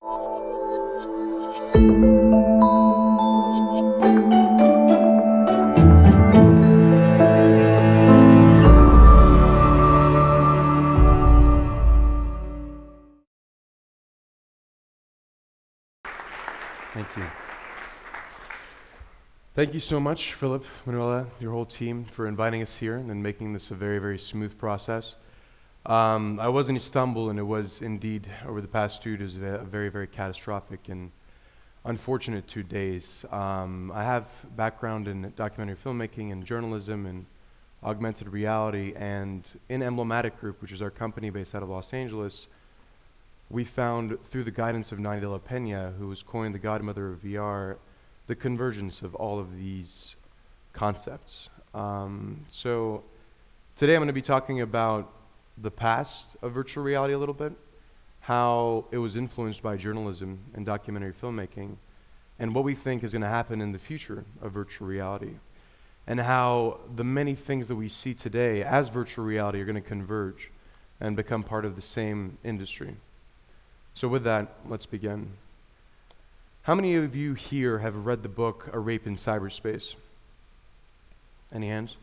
Thank you. Thank you so much, Philip, Manuela, your whole team, for inviting us here and making this a very, very smooth process. I was in Istanbul, and it was indeed, over the past 2 days, a very, very catastrophic and unfortunate 2 days. I have background in documentary filmmaking and journalism and augmented reality, and in Emblematic Group, which is our company based out of Los Angeles, we found, through the guidance of Nani de la Peña, who was coined the godmother of VR, the convergence of all of these concepts. So today I'm going to be talking about the past of virtual reality a little bit, how it was influenced by journalism and documentary filmmaking, and what we think is going to happen in the future of virtual reality, and how the many things that we see today as virtual reality are going to converge and become part of the same industry. So with that, let's begin. How many of you here have read the book A Rape in Cyberspace? Any hands?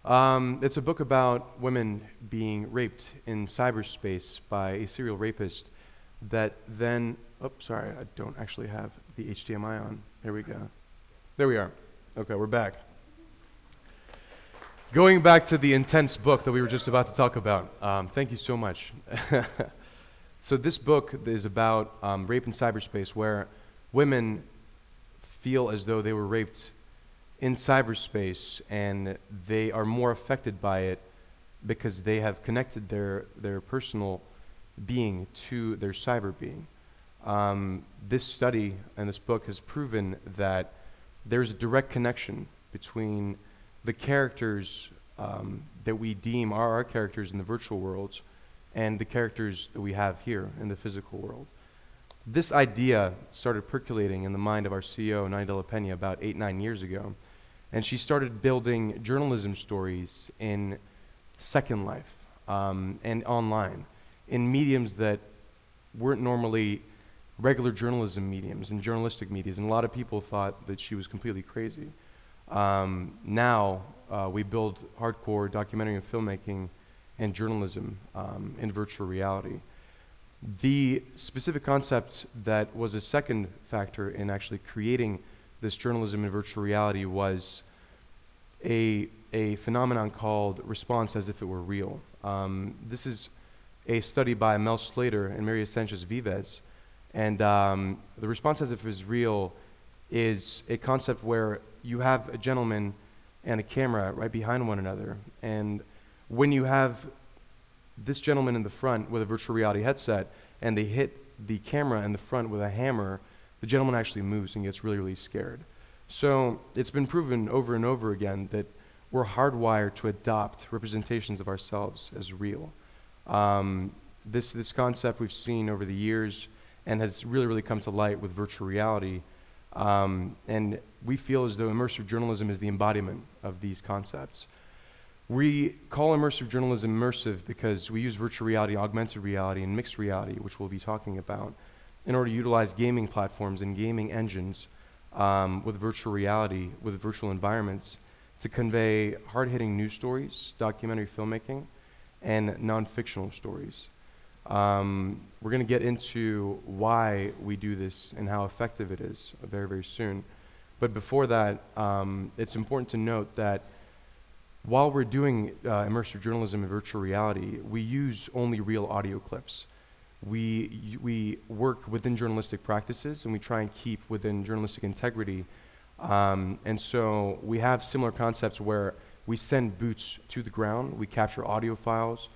It's a book about women being raped in cyberspace by a serial rapist that then, sorry, I don't actually have the HDMI on. Here we go. There we are. Okay, we're back. Going back to the intense book that we were just about to talk about. Thank you so much. So this book is about rape in cyberspace, where women feel as though they were raped in cyberspace, and they are more affected by it because they have connected their personal being to their cyber being. This study and this book has proven that there's a direct connection between the characters that we deem are our characters in the virtual worlds and the characters that we have here in the physical world. This idea started percolating in the mind of our CEO, Nani de la Peña, about 8, 9 years ago. And she started building journalism stories in Second Life and online, in mediums that weren't normally regular journalism mediums and journalistic mediums. And a lot of people thought that she was completely crazy. Now we build hardcore documentary and filmmaking and journalism in virtual reality. The specific concept that was a second factor in actually creating this journalism in virtual reality was a phenomenon called response as if it were real. This is a study by Mel Slater and Maria Sanchez Vives, and the response as if it was real is a concept where you have a gentleman and a camera right behind one another, and when you have this gentleman in the front with a virtual reality headset and they hit the camera in the front with a hammer, the gentleman actually moves and gets really, really scared. So it's been proven over and over again that we're hardwired to adopt representations of ourselves as real. This concept we've seen over the years and has really, really come to light with virtual reality. And we feel as though immersive journalism is the embodiment of these concepts. We call immersive journalism immersive because we use virtual reality, augmented reality, and mixed reality, which we'll be talking about, in order to utilize gaming platforms and gaming engines with virtual reality, with virtual environments, to convey hard-hitting news stories, documentary filmmaking, and non-fictional stories. We're going to get into why we do this and how effective it is very, very soon. But before that, it's important to note that while we're doing immersive journalism in virtual reality, we use only real audio clips. We work within journalistic practices, and we try and keep within journalistic integrity. And so we have similar concepts where we send boots to the ground, we capture audio files,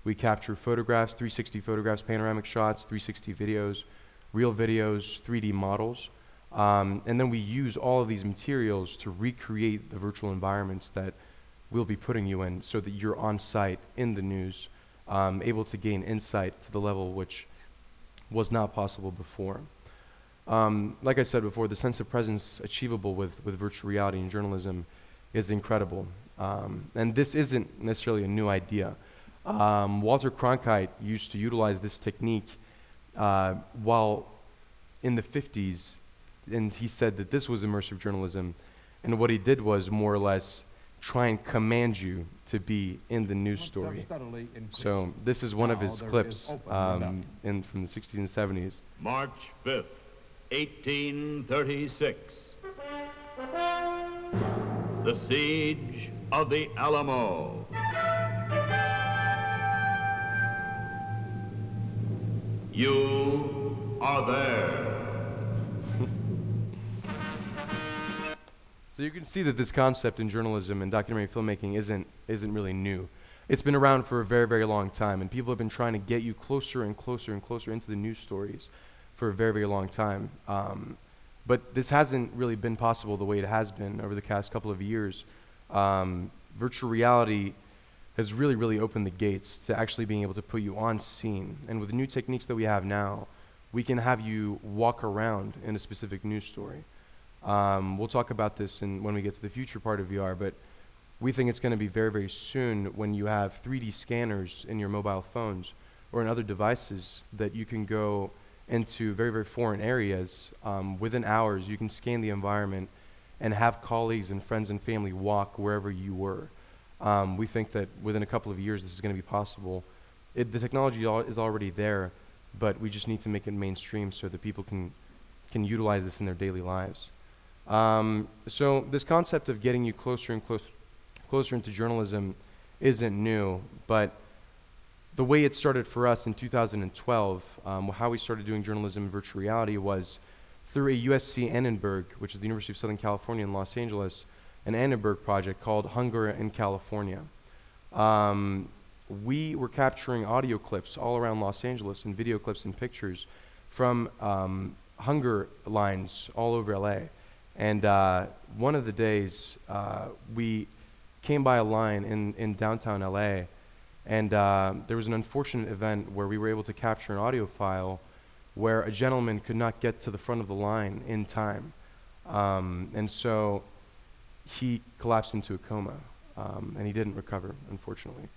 we capture photographs, 360 photographs, panoramic shots, 360 videos, real videos, 3D models. And then we use all of these materials to recreate the virtual environments that we'll be putting you in, so that you're on site in the news, able to gain insight to the level which was not possible before. Like I said before, the sense of presence achievable with virtual reality and journalism is incredible. And this isn't necessarily a new idea. Walter Cronkite used to utilize this technique while in the 50s, and he said that this was immersive journalism, and what he did was more or less try and command you to be in the news story. So this is one of his clips from the 60s and 70s. March 5th, 1836. The siege of the Alamo. You are there. So you can see that this concept in journalism and documentary filmmaking isn't really new. It's been around for a very, very long time, and people have been trying to get you closer and closer and closer into the news stories for a very, very long time. But this hasn't really been possible the way it has been over the past couple of years. Virtual reality has really, really opened the gates to actually being able to put you on scene. And with the new techniques that we have now, we can have you walk around in a specific news story. We'll talk about this when we get to the future part of VR, but we think it's going to be very, very soon when you have 3D scanners in your mobile phones or in other devices that you can go into very, very foreign areas. Within hours, you can scan the environment and have colleagues and friends and family walk wherever you were. We think that within a couple of years, this is going to be possible. The technology is already there, but we just need to make it mainstream so that people can utilize this in their daily lives. So this concept of getting you closer and closer into journalism isn't new, but the way it started for us in 2012, how we started doing journalism in virtual reality was through a USC Annenberg, which is the University of Southern California in Los Angeles, an Annenberg project called Hunger in California. We were capturing audio clips all around Los Angeles and video clips and pictures from hunger lines all over LA. And one of the days, we came by a line in downtown LA, and there was an unfortunate event where we were able to capture an audio file where a gentleman could not get to the front of the line in time. And so he collapsed into a coma, and he didn't recover, unfortunately.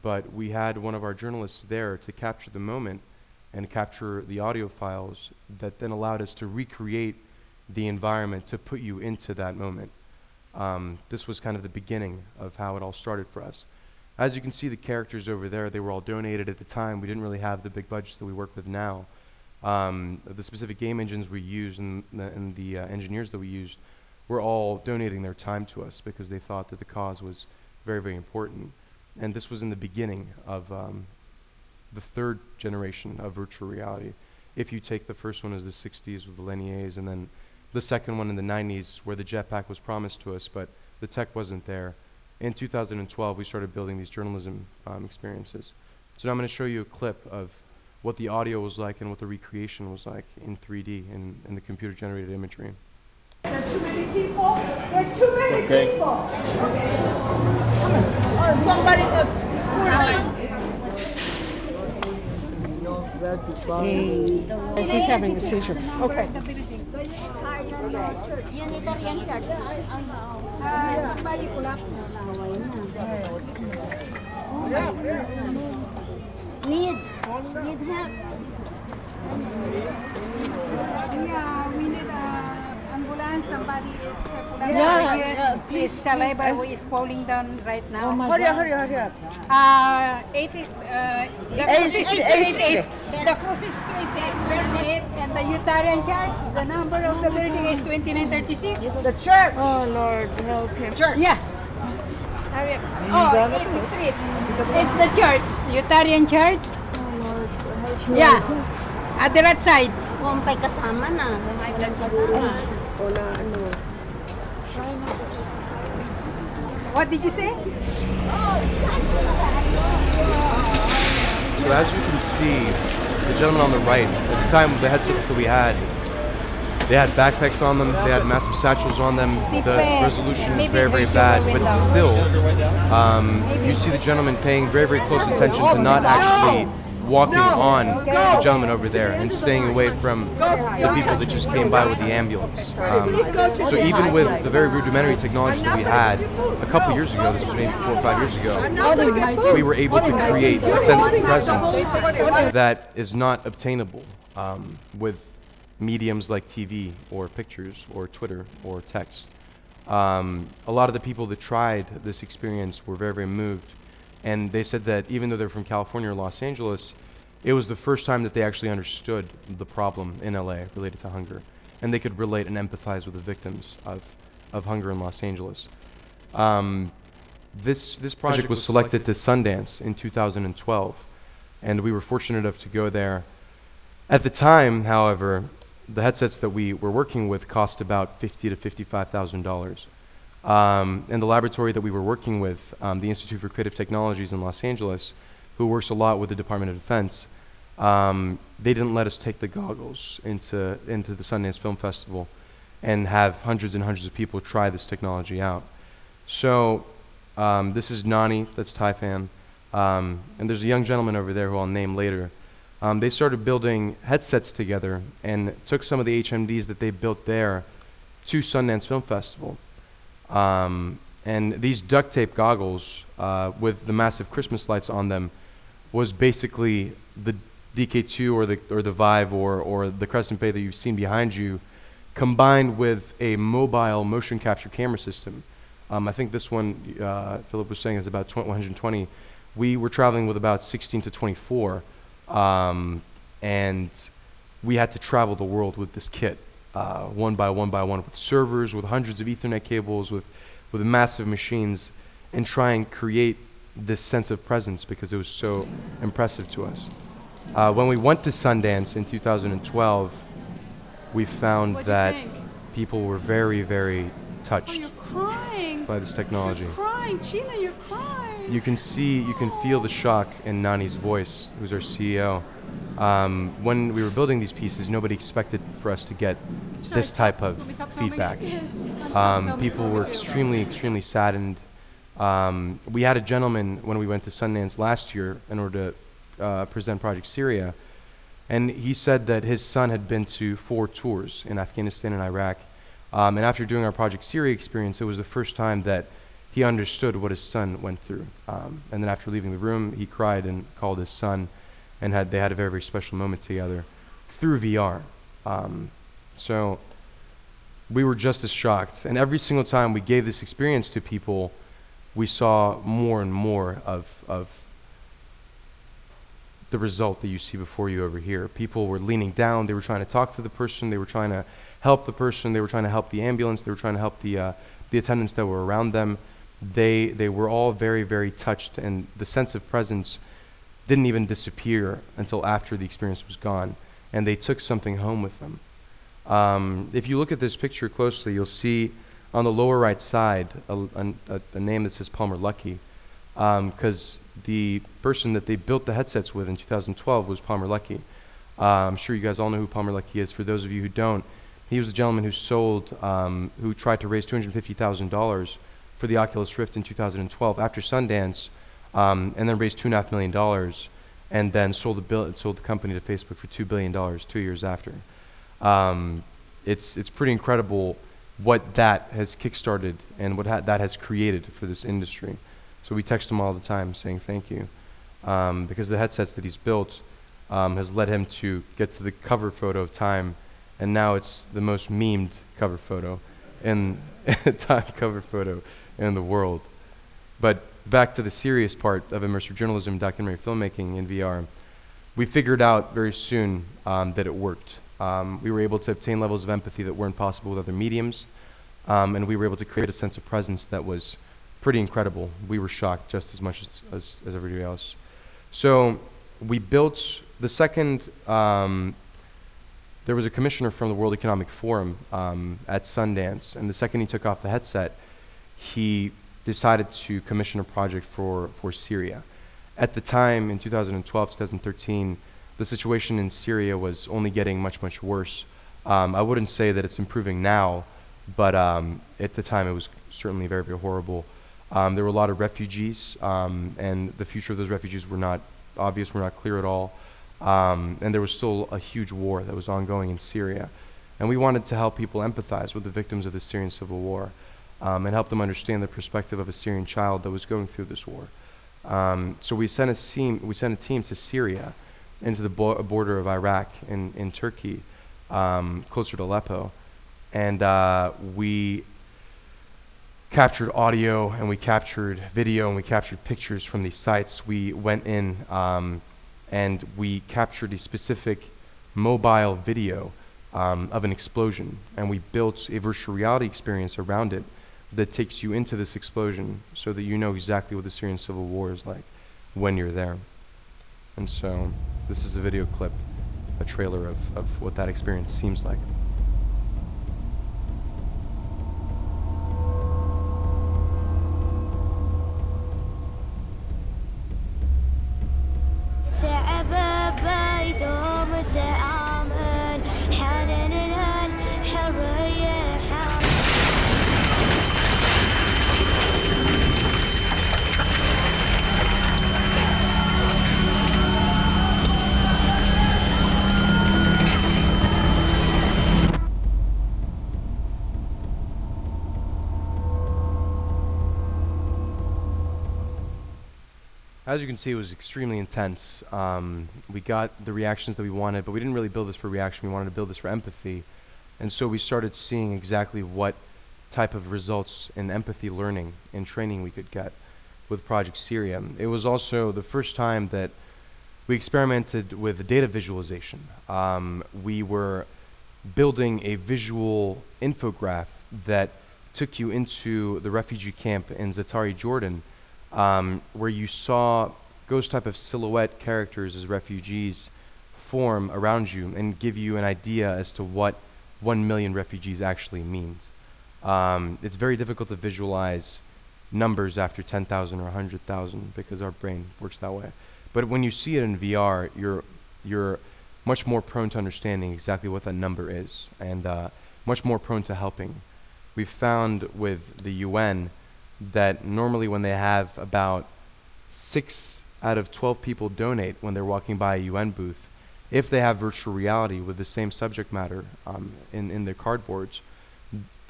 But we had one of our journalists there to capture the moment and capture the audio files that then allowed us to recreate the environment to put you into that moment. This was kind of the beginning of how it all started for us. As you can see, the characters over there, they were all donated at the time. We didn't really have the big budgets that we work with now. The specific game engines we used and the engineers that we used were all donating their time to us because they thought that the cause was very, very important. And this was in the beginning of the third generation of virtual reality. If you take the first one as the 60s with the Leniers, and then the second one in the 90s where the jetpack was promised to us, but the tech wasn't there. In 2012, we started building these journalism experiences. So now I'm going to show you a clip of what the audio was like and what the recreation was like in 3D in the computer-generated imagery. There's too many people. There's too many people. Oh, somebody He's having a seizure. Okay. Somebody collapsed. Need help. Yeah, we need an ambulance. Somebody is Please, saliva is falling down right now. Hurry up. 80, the closest street is 38, and the Unitarian Church, the number of the building is 2936. The church. Oh Lord, help him. Church. Yeah. Hurry up. Oh, 8th Street. It's the church, Unitarian Church. Yeah. At the right side. Oh, may kasama na. May kasama. Wala ano. What did you say? So as you can see, the gentleman on the right, at the time, the headsets that we had, they had backpacks on them, they had massive satchels on them, the resolution was very, very bad, but still, you see the gentleman paying very, very close attention to not actually walking on the gentleman over there and staying away from the people that just came by with the ambulance. So even with the very rudimentary technology that we had a couple years ago, this was maybe 4 or 5 years ago, we were able to create a sense of presence that is not obtainable with mediums like TV or pictures or Twitter or text. A lot of the people that tried this experience were very, very moved, and they said that even though they're from California or Los Angeles, it was the first time that they actually understood the problem in LA related to hunger, and they could relate and empathize with the victims of hunger in Los Angeles. This project was selected to Sundance in 2012, and we were fortunate enough to go there. At the time, however, the headsets that we were working with cost about $50,000 to $55,000. And the laboratory that we were working with, the Institute for Creative Technologies in Los Angeles, who works a lot with the Department of Defense, they didn't let us take the goggles into the Sundance Film Festival and have hundreds and hundreds of people try this technology out. So this is Nani, that's Taifan, and there's a young gentleman over there who I'll name later. They started building headsets together and took some of the HMDs that they built there to Sundance Film Festival. And these duct tape goggles with the massive Christmas lights on them was basically the DK2 or the Vive or the Crescent Bay that you've seen behind you, combined with a mobile motion capture camera system. I think this one, Philip was saying, is about 120. We were traveling with about 16 to 24. And we had to travel the world with this kit, one by one, with servers, with hundreds of Ethernet cables, with massive machines, and try and create this sense of presence because it was so impressive to us. When we went to Sundance in 2012, we found that people were very, very touched by this technology. You're crying, Sheila, you're crying. You can feel the shock in Nani's voice, who's our CEO. When we were building these pieces, nobody expected for us to get this type of feedback. People were extremely, extremely saddened. We had a gentleman when we went to Sundance last year in order to present Project Syria, and he said that his son had been to 4 tours in Afghanistan and Iraq. And after doing our Project Syria experience, it was the first time that he understood what his son went through. And then after leaving the room, he cried and called his son, and they had a very, very special moment together through VR. So we were just as shocked. And every single time we gave this experience to people, we saw more and more of the result that you see before you over here. People were leaning down, they were trying to talk to the person, they were trying to help the person, they were trying to help the ambulance, they were trying to help the attendants that were around them. They were all very, very touched, and the sense of presence didn't even disappear until after the experience was gone, and they took something home with them. If you look at this picture closely, you'll see on the lower right side a name that says Palmer Luckey, because the person that they built the headsets with in 2012 was Palmer Luckey. I'm sure you guys all know who Palmer Luckey is. For those of you who don't, he was the gentleman who tried to raise $250,000 for the Oculus Rift in 2012 after Sundance, and then raised $2.5 million, and then sold the company to Facebook for $2 billion 2 years after. It's pretty incredible what that has kickstarted and what that has created for this industry. So we text him all the time saying thank you, because the headsets that he's built has led him to get to the cover photo of Time, and now it's the most memed cover photo in Time cover photo in the world. But back to the serious part of immersive journalism, documentary filmmaking in VR, we figured out very soon that it worked. We were able to obtain levels of empathy that weren't possible with other mediums, and we were able to create a sense of presence that was pretty incredible. We were shocked just as much as everybody else. So we built the second, there was a commissioner from the World Economic Forum at Sundance, and the second he took off the headset, he decided to commission a project for Syria. At the time, in 2012, 2013, the situation in Syria was only getting much, much worse. I wouldn't say that it's improving now, but at the time it was certainly very, very horrible. There were a lot of refugees, and the future of those refugees were not obvious, were not clear at all. And there was still a huge war that was ongoing in Syria. And we wanted to help people empathize with the victims of the Syrian civil war, and help them understand the perspective of a Syrian child that was going through this war. So we sent a team to Syria, into the border of Iraq and Turkey, closer to Aleppo. And we captured audio, and we captured video, and we captured pictures from these sites. We went in and we captured a specific mobile video of an explosion, and we built a virtual reality experience around it that takes you into this explosion so that you know exactly what the Syrian civil war is like when you're there. And so this is a video clip, a trailer of what that experience seems like. As you can see, it was extremely intense. We got the reactions that we wanted, but we didn't really build this for reaction. We wanted to build this for empathy. And so we started seeing exactly what type of results in empathy learning and training we could get with Project Syria. It was also the first time that we experimented with data visualization. We were building a visual infograph that took you into the refugee camp in Zaatari, Jordan, where you saw ghost type of silhouette characters as refugees form around you and give you an idea as to what 1 million refugees actually means. It's very difficult to visualize numbers after 10,000 or 100,000 because our brain works that way. But when you see it in VR, you're much more prone to understanding exactly what that number is, and much more prone to helping. We've found with the UN that normally when they have about 6 out of 12 people donate when they're walking by a UN booth, if they have virtual reality with the same subject matter in their cardboards,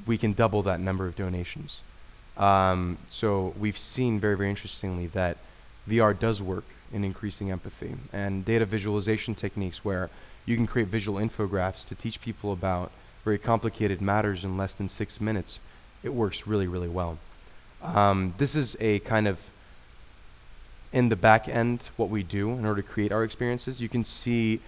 we can double that number of donations. So we've seen very, very interestingly that VR does work in increasing empathy, and data visualization techniques where you can create visual infographics to teach people about very complicated matters in less than 6 minutes. It works really, really well. This is a kind of in the back end what we do in order to create our experiences. You can see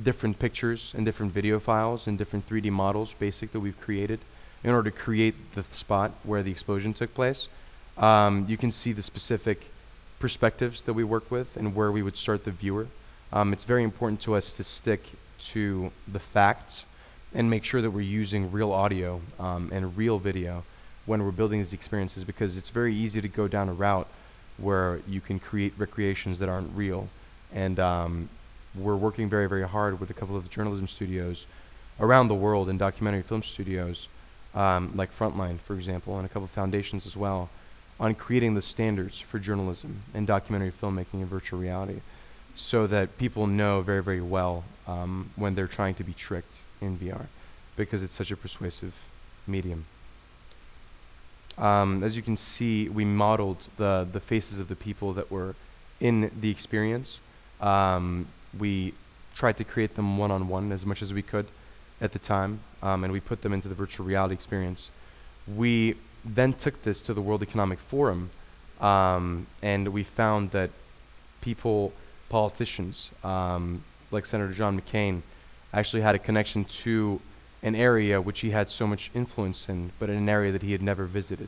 different pictures and different video files and different 3D models basic that we've created in order to create the spot where the explosion took place. You can see the specific perspectives that we work with and where we would start the viewer. It's very important to us to stick to the facts and make sure that we're using real audio and real video when we're building these experiences, because it's very easy to go down a route where you can create recreations that aren't real. And we're working very, very hard with a couple of journalism studios around the world and documentary film studios, like Frontline, for example, and a couple of foundations as well, on creating the standards for journalism and documentary filmmaking in virtual reality, so that people know very, very well when they're trying to be tricked in VR, because it's such a persuasive medium. As you can see, we modeled the faces of the people that were in the experience. We tried to create them one-on-one as much as we could at the time, and we put them into the virtual reality experience. We then took this to the World Economic Forum, and we found that people, politicians, like Senator John McCain, actually had a connection to an area which he had so much influence in, but in an area that he had never visited.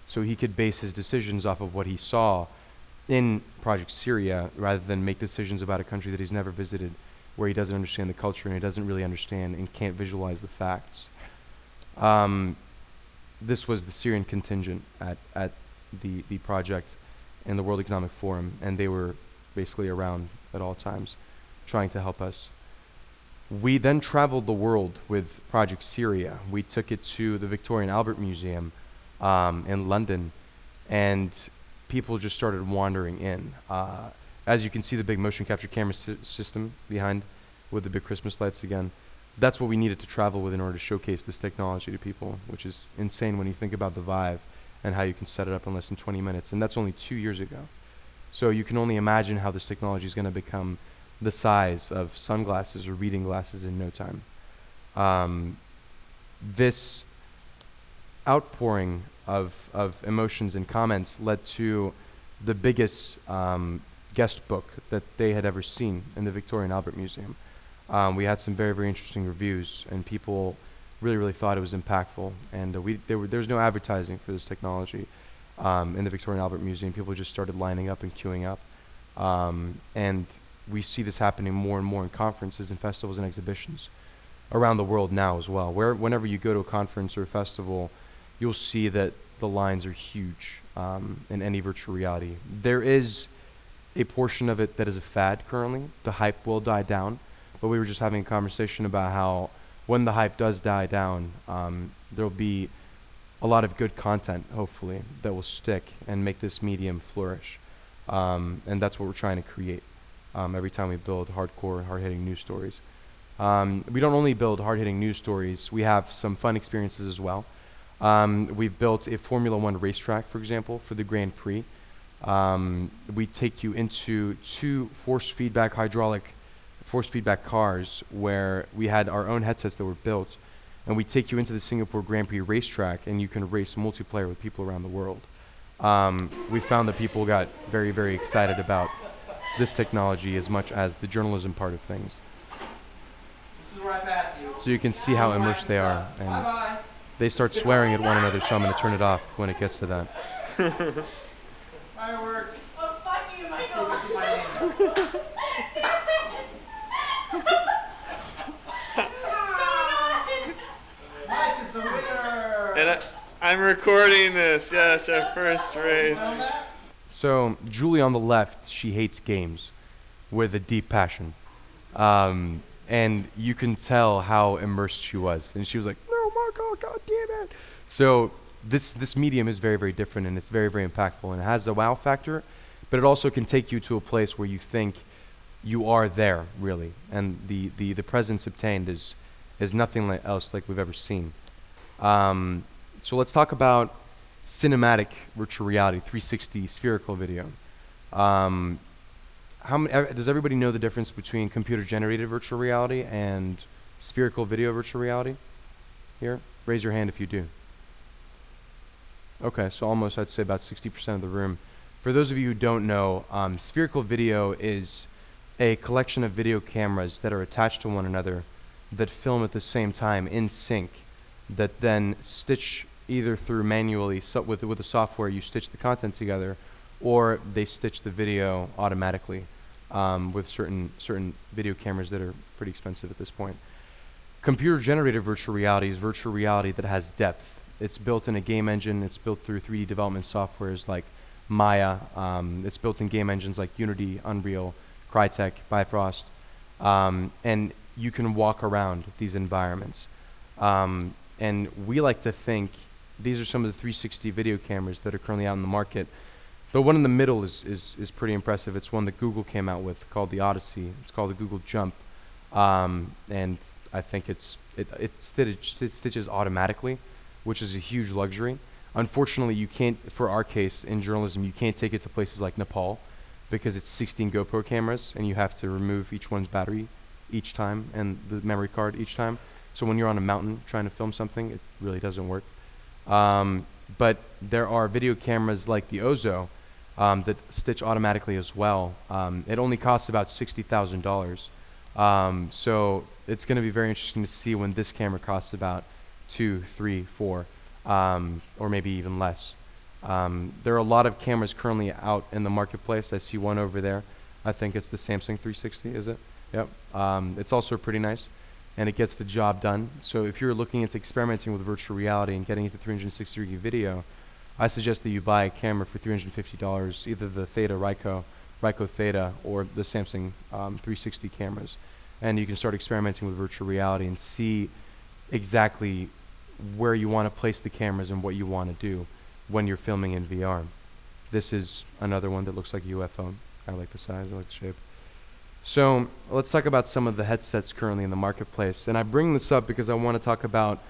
So he could base his decisions off of what he saw in Project Syria, rather than make decisions about a country that he's never visited, where he doesn't understand the culture and he doesn't really understand and can't visualize the facts. This was the Syrian contingent at the project in the World Economic Forum, and they were basically around at all times trying to help us. We then traveled the world with Project Syria. We took it to the Victoria and Albert Museum in London, and people just started wandering in. As you can see, the big motion capture camera system behind with the big Christmas lights again. That's what we needed to travel with in order to showcase this technology to people, which is insane when you think about the Vive and how you can set it up in less than 20 minutes. And that's only 2 years ago. So you can only imagine how this technology is going to become the size of sunglasses or reading glasses in no time. This outpouring of emotions and comments led to the biggest guest book that they had ever seen in the Victoria and Albert Museum. We had some very, very interesting reviews, and people really thought it was impactful. And there was no advertising for this technology in the Victoria and Albert Museum. People just started lining up and queuing up. And we see this happening more and more in conferences and festivals and exhibitions around the world now as well. Whenever you go to a conference or a festival, you'll see that the lines are huge in any virtual reality. There is a portion of it that is a fad currently. The hype will die down, but we were just having a conversation about how when the hype does die down, there'll be a lot of good content, hopefully, that will stick and make this medium flourish. And that's what we're trying to create every time we build hardcore, hard-hitting news stories. We don't only build hard-hitting news stories, we have some fun experiences as well. We've built a Formula One racetrack, for example, for the Grand Prix. We take you into 2 hydraulic force feedback cars where we had our own headsets that were built, and we take you into the Singapore Grand Prix racetrack, and you can race multiplayer with people around the world. We found that people got very, very excited about this technology as much as the journalism part of things. This is where I pass you. So you can see how immersed they are, and they start swearing at one another, so I'm going to turn it off when it gets to that. Fireworks. Oh, fuck you, Michael. This is my name. Mike is the winner. And I'm recording this. Yes, our first race. So Julie on the left, she hates games with a deep passion. And you can tell how immersed she was. And she was like, no, Marco, God damn it. So this medium is very, very different, and it's very, very impactful, and it has a wow factor, but it also can take you to a place where you think you are there, really. And the presence obtained is nothing else like we've ever seen. So let's talk about cinematic virtual reality, 360 spherical video. Does everybody know the difference between computer-generated virtual reality and spherical video virtual reality? Here, raise your hand if you do. Okay, so almost, I'd say about 60% of the room. For those of you who don't know, spherical video is a collection of video cameras that are attached to one another that film at the same time in sync, that then stitch either through manually, with the software you stitch the content together, or they stitch the video automatically with certain video cameras that are pretty expensive at this point. Computer-generated virtual reality is virtual reality that has depth. It's built in a game engine. It's built through 3D development softwares like Maya. It's built in game engines like Unity, Unreal, Crytek, Bifrost. And you can walk around these environments. And we like to think these are some of the 360 video cameras that are currently out in the market. The one in the middle is pretty impressive. It's one that Google came out with called the Odyssey. It's called the Google Jump. And I think it stitches automatically, which is a huge luxury. Unfortunately, you can't, for our case in journalism, you can't take it to places like Nepal because it's 16 GoPro cameras and you have to remove each one's battery each time and the memory card each time. So when you're on a mountain trying to film something, it really doesn't work. But there are video cameras like the Ozo that stitch automatically as well. It only costs about $60,000. So it's going to be very interesting to see when this camera costs about 2, 3, 4, or maybe even less. There are a lot of cameras currently out in the marketplace. I see one over there. I think it's the Samsung 360, is it? Yep. It's also pretty nice, and it gets the job done. So if you're looking into experimenting with virtual reality and getting into 360-degree video, I suggest that you buy a camera for $350, either the Theta Ryko Theta, or the Samsung 360 cameras. And you can start experimenting with virtual reality and see exactly where you want to place the cameras and what you want to do when you're filming in VR. This is another one that looks like a UFO. I like the size, I like the shape. So let's talk about some of the headsets currently in the marketplace. And I bring this up because I want to talk about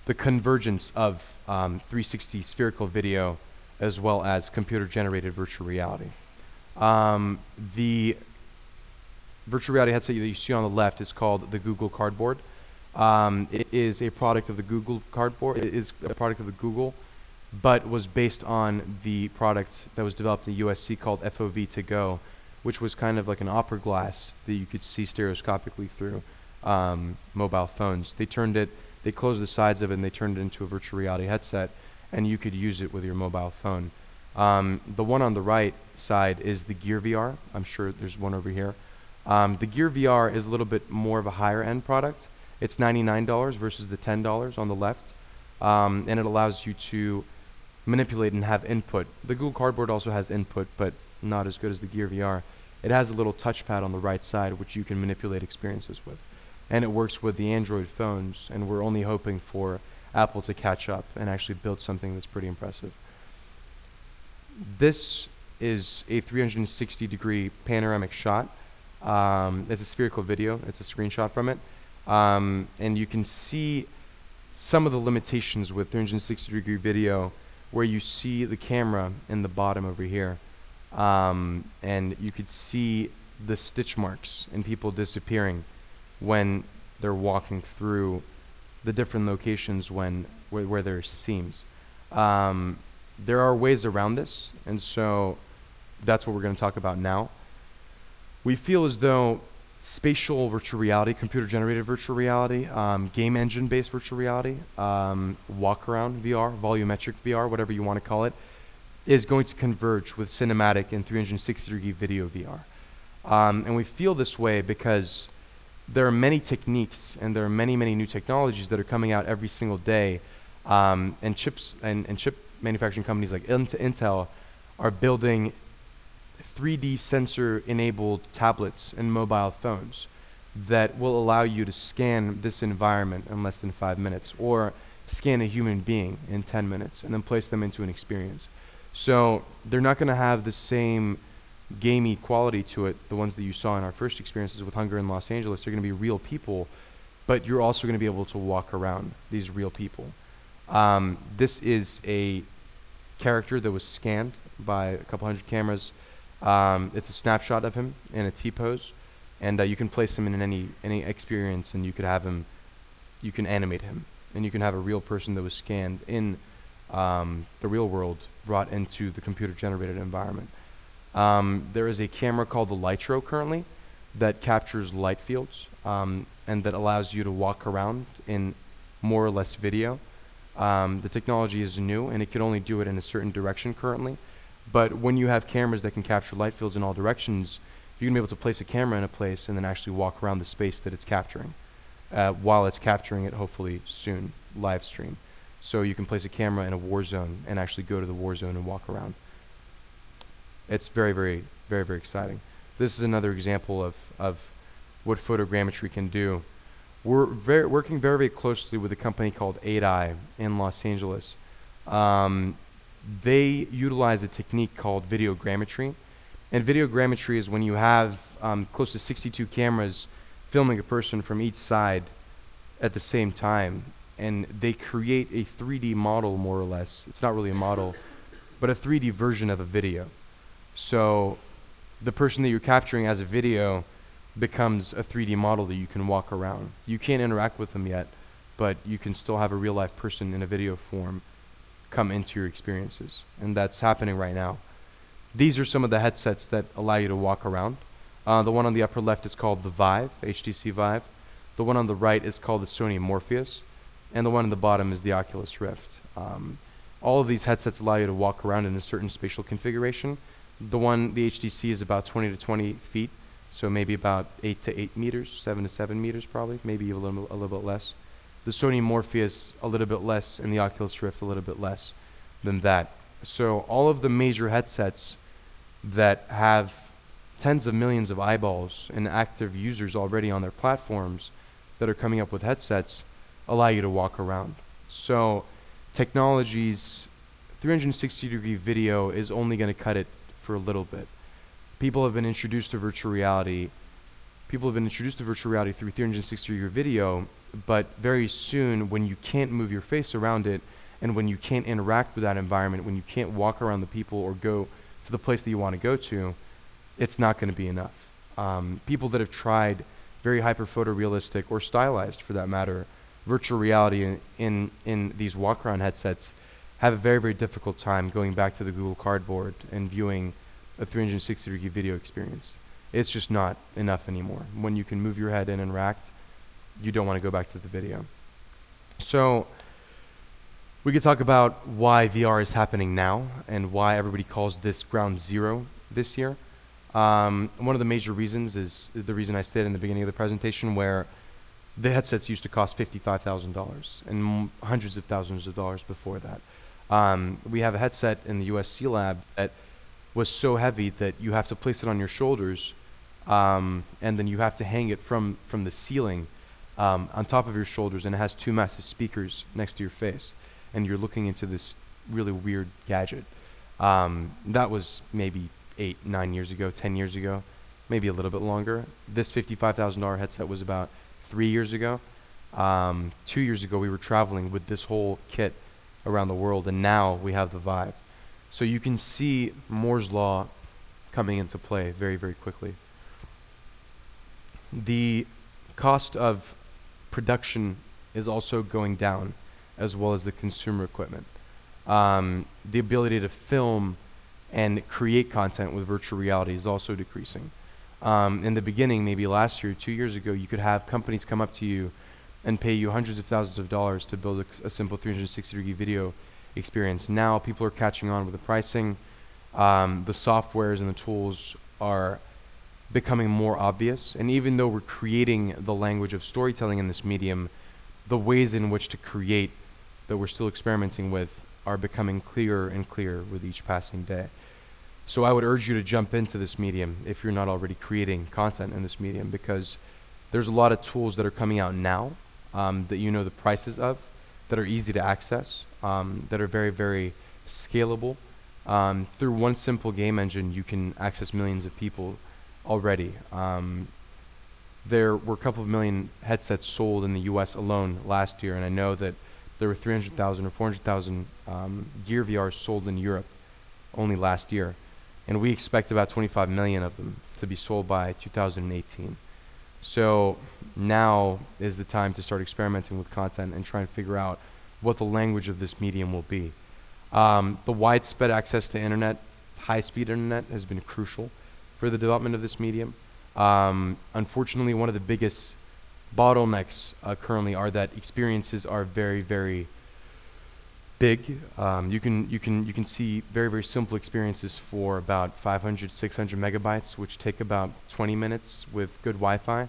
the convergence of 360 spherical video as well as computer-generated virtual reality. The virtual reality headset that you see on the left is called the Google Cardboard. It is a product of the Google Cardboard. It is a product of the Google, but was based on the product that was developed at USC called FOV to go, which was kind of like an opera glass that you could see stereoscopically through mobile phones. They closed the sides of it and they turned it into a virtual reality headset, and you could use it with your mobile phone. The one on the right side is the Gear VR. I'm sure there's one over here. The Gear VR is a little bit more of a higher end product. It's $99 versus the $10 on the left, and it allows you to manipulate and have input. The Google Cardboard also has input, but not as good as the Gear VR. It has a little touchpad on the right side which you can manipulate experiences with. And it works with the Android phones, and we're only hoping for Apple to catch up and actually build something that's pretty impressive. This is a 360-degree panoramic shot. It's a spherical video. It's a screenshot from it. And you can see some of the limitations with 360-degree video, where you see the camera in the bottom over here. And you could see the stitch marks and people disappearing when they're walking through the different locations where there are seams. There are ways around this, and so that's what we're going to talk about now. We feel as though spatial virtual reality, computer-generated virtual reality, game engine-based virtual reality, walk-around VR, volumetric VR, whatever you want to call it, is going to converge with cinematic and 360-degree video VR. And we feel this way because there are many techniques and there are many, many new technologies that are coming out every single day, and chip manufacturing companies like Intel are building 3D sensor-enabled tablets and mobile phones that will allow you to scan this environment in less than 5 minutes, or scan a human being in 10 minutes and then place them into an experience. So they're not going to have the same gamey quality to it, the ones that you saw in our first experiences with Hunger in Los Angeles. They're going to be real people, but you're also going to be able to walk around these real people. This is a character that was scanned by a couple hundred cameras. It's a snapshot of him in a T-pose, and you can place him in any experience, and you could have him, you can animate him, and you can have a real person that was scanned in the real world brought into the computer-generated environment. There is a camera called the Lytro currently that captures light fields, and that allows you to walk around in more or less video. The technology is new, and it can only do it in a certain direction currently. But when you have cameras that can capture light fields in all directions, you're going to be able to place a camera in a place and then actually walk around the space that it's capturing, while it's capturing it hopefully soon, live stream. So you can place a camera in a war zone and actually go to the war zone and walk around. It's very, very, very, very exciting. This is another example of what photogrammetry can do. We're working very, very closely with a company called 8i in Los Angeles. They utilize a technique called videogrammetry. And videogrammetry is when you have close to 62 cameras filming a person from each side at the same time. And they create a 3D model, more or less. It's not really a model, but a 3D version of a video. So the person that you're capturing as a video becomes a 3D model that you can walk around. You can't interact with them yet, but you can still have a real life person in a video form come into your experiences, and that's happening right now. These are some of the headsets that allow you to walk around. The one on the upper left is called the Vive, HTC Vive. The one on the right is called the Sony Morpheus, and the one on the bottom is the Oculus Rift. All of these headsets allow you to walk around in a certain spatial configuration. The HTC is about 20 to 20 feet, so maybe about 8 to 8 meters, 7 to 7 meters probably, maybe a little bit less. The Sony Morpheus a little bit less, and the Oculus Rift a little bit less than that. So all of the major headsets that have tens of millions of eyeballs and active users already on their platforms that are coming up with headsets allow you to walk around. So technologies, 360-degree video is only going to cut it for a little bit. People have been introduced to virtual reality. People have been introduced to virtual reality through 360-degree video, but very soon, when you can't move your face around it, and when you can't interact with that environment, when you can't walk around the people or go to the place that you want to go to, it's not going to be enough. People that have tried very hyper photorealistic or stylized for that matter, virtual reality in these walk around headsets have a very, very difficult time going back to the Google Cardboard and viewing a 360-degree video experience. It's just not enough anymore. When you can move your head and interact, you don't want to go back to the video. So we could talk about why VR is happening now and why everybody calls this ground zero this year. One of the major reasons is the reason I stated in the beginning of the presentation, where the headsets used to cost $55,000 and hundreds of thousands of dollars before that. We have a headset in the USC lab that was so heavy that you have to place it on your shoulders, and then you have to hang it from the ceiling on top of your shoulders, and it has two massive speakers next to your face, and you're looking into this really weird gadget. That was maybe 8, 9 years ago, 10 years ago, maybe a little bit longer. This $55,000 headset was about 3 years ago. 2 years ago, we were traveling with this whole kit around the world, and now we have the Vive. So you can see Moore's Law coming into play very, very quickly. The cost of production is also going down, as well as the consumer equipment. The ability to film and create content with virtual reality is also decreasing. In the beginning, maybe last year, 2 years ago, you could have companies come up to you and pay you hundreds of thousands of dollars to build a simple 360-degree video experience. Now people are catching on with the pricing. The softwares and the tools are becoming more obvious. And even though we're creating the language of storytelling in this medium, the ways in which to create that we're still experimenting with are becoming clearer and clearer with each passing day. So I would urge you to jump into this medium if you're not already creating content in this medium, because there's a lot of tools that are coming out now that you know the prices of, that are easy to access, that are very, very scalable. Through one simple game engine, you can access millions of people already. There were a couple of million headsets sold in the US alone last year, and I know that there were 300,000 or 400,000 Gear VRs sold in Europe only last year. And we expect about 25 million of them to be sold by 2018. So now is the time to start experimenting with content and try and figure out what the language of this medium will be. The widespread access to internet, high-speed internet, has been crucial for the development of this medium. Unfortunately, one of the biggest bottlenecks currently are that experiences are very, very big. You can see very, very simple experiences for about 500, 600 megabytes, which take about 20 minutes with good Wi-Fi.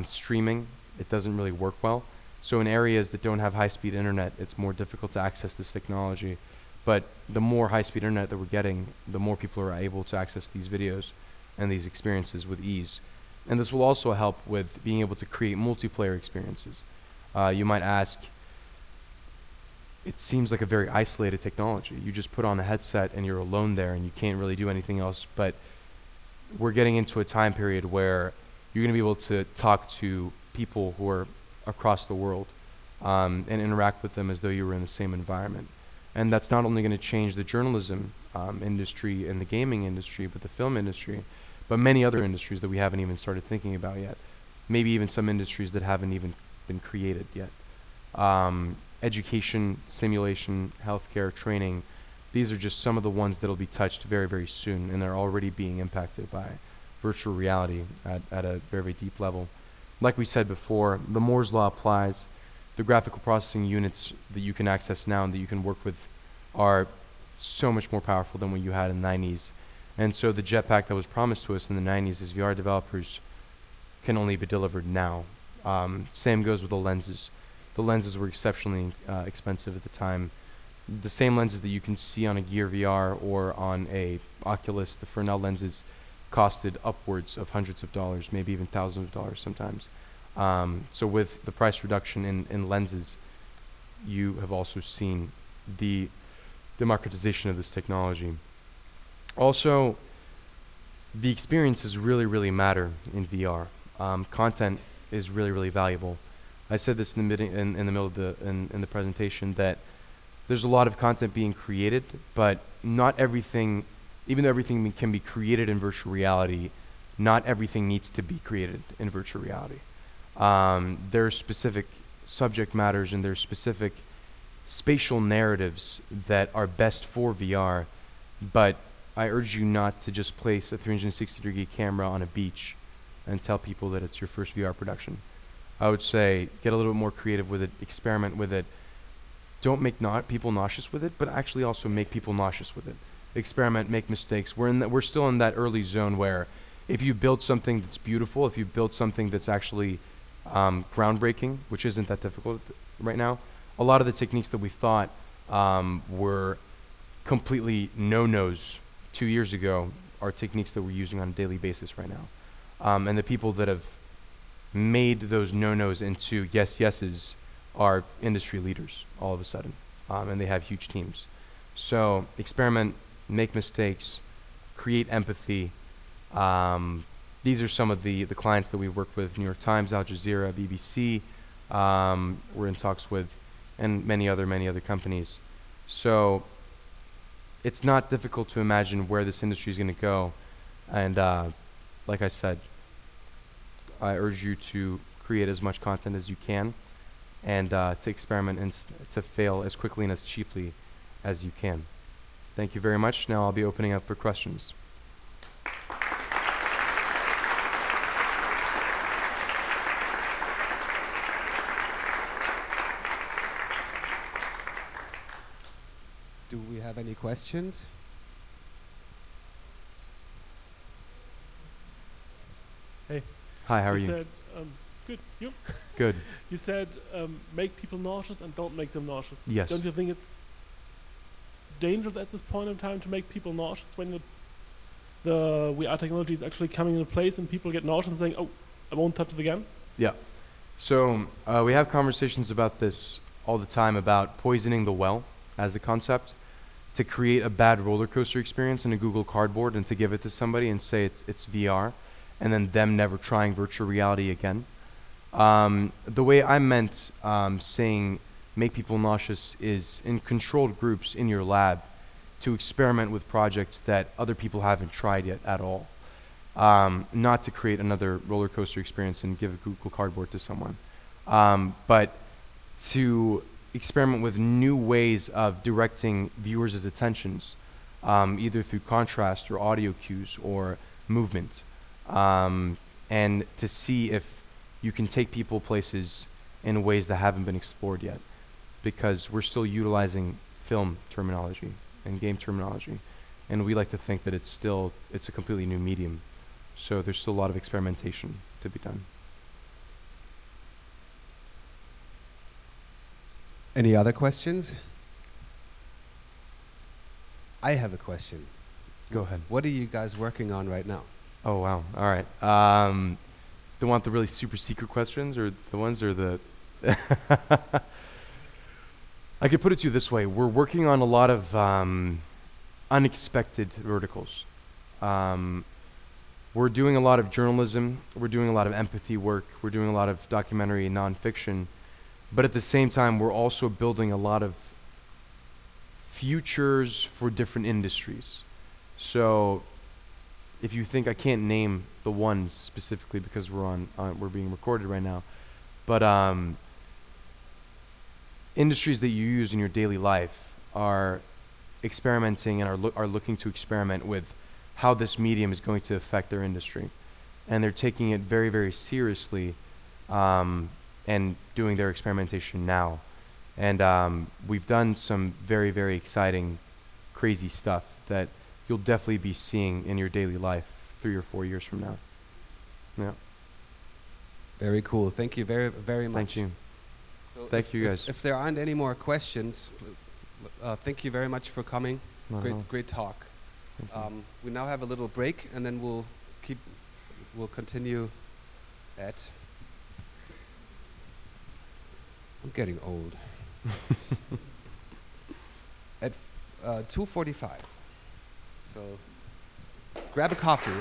Streaming, it doesn't really work well. So in areas that don't have high-speed internet, it's more difficult to access this technology. But the more high-speed internet that we're getting, the more people are able to access these videos and these experiences with ease. And this will also help with being able to create multiplayer experiences. You might ask, it seems like a very isolated technology. You just put on a headset and you're alone there and you can't really do anything else. But we're getting into a time period where you're going to be able to talk to people who are across the world and interact with them as though you were in the same environment. And that's not only going to change the journalism industry and the gaming industry, but the film industry, but many other industries that we haven't even started thinking about yet. Maybe even some industries that haven't even been created yet. Education, simulation, healthcare, training, these are just some of the ones that will be touched very, very soon, and they're already being impacted by virtual reality at a very, very deep level. Like we said before, the Moore's Law applies. The graphical processing units that you can access now and that you can work with are so much more powerful than what you had in the 90s. And so the jetpack that was promised to us in the 90s as VR developers can only be delivered now. Same goes with the lenses. The lenses were exceptionally expensive at the time. The same lenses that you can see on a Gear VR or on a Oculus, the Fresnel lenses, costed upwards of hundreds of dollars, maybe even thousands of dollars sometimes. So with the price reduction in lenses, you have also seen the democratization of this technology. Also, the experiences really, really matter in VR. Content is really, really valuable. I said this in the middle of the presentation, that there's a lot of content being created, but not everything, even though everything can be created in virtual reality, not everything needs to be created in virtual reality. There are specific subject matters and there are specific spatial narratives that are best for VR, but I urge you not to just place a 360-degree camera on a beach and tell people that it's your first VR production. I would say get a little bit more creative with it, experiment with it. Don't make people nauseous with it, but actually also make people nauseous with it. Experiment, make mistakes. We're still in that early zone where if you build something that's beautiful, if you build something that's actually groundbreaking, which isn't that difficult right now, a lot of the techniques that we thought were completely no-nos 2 years ago are techniques that we're using on a daily basis right now. And the people that have made those no-nos into yes-yeses are industry leaders all of a sudden, and they have huge teams. So experiment, make mistakes, create empathy. These are some of the clients that we've worked with: New York Times, Al Jazeera, BBC. We're in talks with, and many other companies. So it's not difficult to imagine where this industry is going to go. And like I said, I urge you to create as much content as you can, and to experiment and to fail as quickly and as cheaply as you can. Thank you very much. Now I'll be opening up for questions. Do we have any questions? Hey. Hi, how are you? Said, good. You? Good. You said make people nauseous and don't make them nauseous. Yes. Don't you think it's dangerous at this point in time to make people nauseous when the VR technology is actually coming into place and people get nauseous and saying, oh, I won't touch it again? Yeah. So we have conversations about this all the time, about poisoning the well as a concept, to create a bad roller coaster experience in a Google Cardboard and to give it to somebody and say it's VR, and then them never trying virtual reality again. The way I meant saying make people nauseous is in controlled groups in your lab to experiment with projects that other people haven't tried yet at all. Not to create another roller coaster experience and give a Google Cardboard to someone, but to experiment with new ways of directing viewers' attentions, either through contrast or audio cues or movement, and to see if you can take people places in ways that haven't been explored yet, because we're still utilizing film terminology and game terminology, and we like to think that it's a completely new medium. So there's still a lot of experimentation to be done. Any other questions? I have a question. Go ahead. What are you guys working on right now? Oh, wow. All right. Do you want the really super secret questions, or the ones, or the... I could put it to you this way. We're working on a lot of unexpected verticals. We're doing a lot of journalism. We're doing a lot of empathy work. We're doing a lot of documentary and nonfiction. But at the same time, we're also building a lot of futures for different industries. So if you think, I can't name the ones specifically because we're being recorded right now, but industries that you use in your daily life are experimenting and are looking to experiment with how this medium is going to affect their industry. And they're taking it very, very seriously, and doing their experimentation now. And we've done some very, very exciting, crazy stuff that you'll definitely be seeing in your daily life 3 or 4 years from now. Yeah. Very cool. Thank you very, very much. Thank you. So Thank you, guys. If there aren't any more questions, thank you very much for coming. Great talk. We now have a little break, and then we'll continue at... I'm getting old. At 2:45. So grab a coffee.